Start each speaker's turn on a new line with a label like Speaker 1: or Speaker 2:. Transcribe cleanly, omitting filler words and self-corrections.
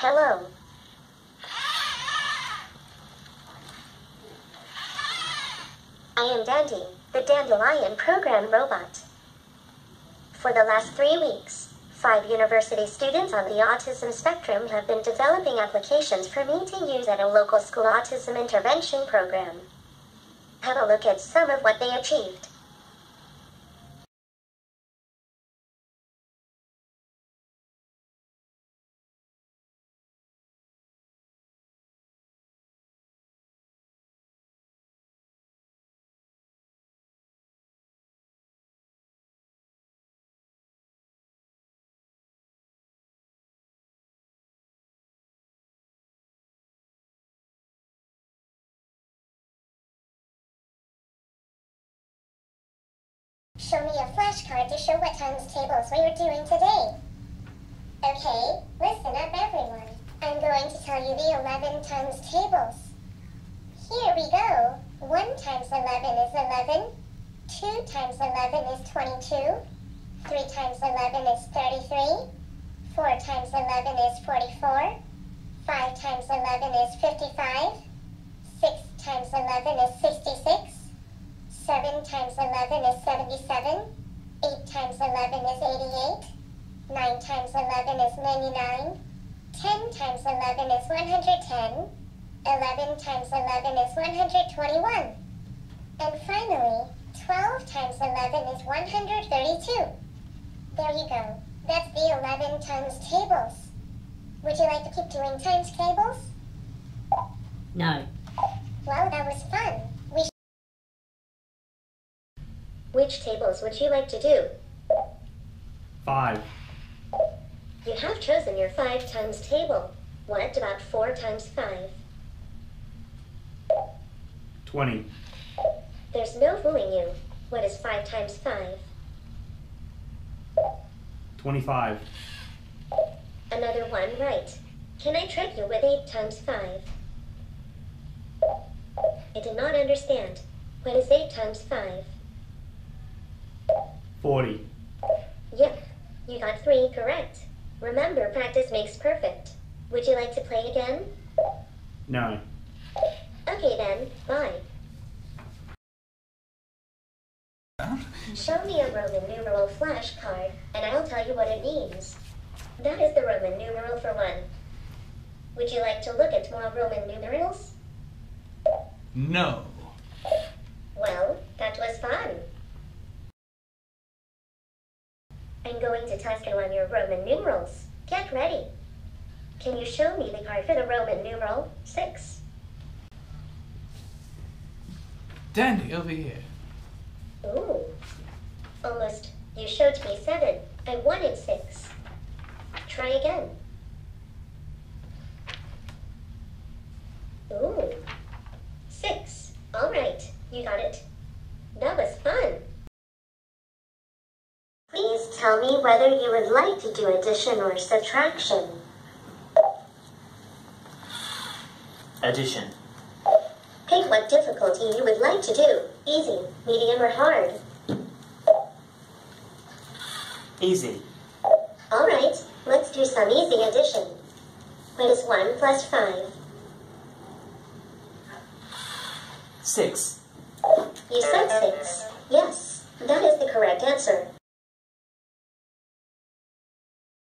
Speaker 1: Hello. I am Dandy, the Dandelion Program Robot. For the last 3 weeks, 5 university students on the autism spectrum have been developing applications for me to use at a local school autism intervention program. Have a look at some of what they achieved. Show me a flashcard to show what times tables we are doing today. Okay, listen up everyone. I'm going to tell you the 11 times tables. Here we go. 1 times 11 is 11. 2 times 11 is 22. 3 times 11 is 33. 4 times 11 is 44. 5 times 11 is 55. 6 times 11 is 66. 7 times 11 is 77. 8 times 11 is 88. 9 times 11 is 99. 10 times 11 is 110. 11 times 11 is 121. And finally, 12 times 11 is 132. There you go. That's the 11 times tables. Would you like to keep doing times tables?
Speaker 2: No.
Speaker 1: Well, that was fun. Which tables would you like to do?
Speaker 3: 5.
Speaker 1: You have chosen your 5 times table. What about 4 times 5?
Speaker 3: 20.
Speaker 1: There's no fooling you. What is 5 times 5?
Speaker 3: 25.
Speaker 1: Another one right. Can I trick you with 8 times 5? I did not understand. What is 8 times 5?
Speaker 3: 40.
Speaker 1: Yep, you got 3 correct. Remember, practice makes perfect. Would you like to play again?
Speaker 3: No.
Speaker 1: Okay then, bye. Show me a Roman numeral flashcard, and I'll tell you what it means. That is the Roman numeral for 1. Would you like to look at more Roman numerals?
Speaker 4: No.
Speaker 1: Well, that was fun. I'm going to test you on your Roman numerals. Get ready. Can you show me the card for the Roman numeral 6?
Speaker 4: Dandy, over here.
Speaker 1: Ooh. Almost. You showed me 7. I wanted 6. Try again. Ooh. 6. All right. You got it. That was fun. Please tell me whether you would like to do addition or subtraction.
Speaker 2: Addition.
Speaker 1: Pick what difficulty you would like to do. Easy, medium, or hard.
Speaker 2: Easy.
Speaker 1: All right, let's do some easy addition. What is 1 plus 5?
Speaker 2: 6.
Speaker 1: You said 6. Yes.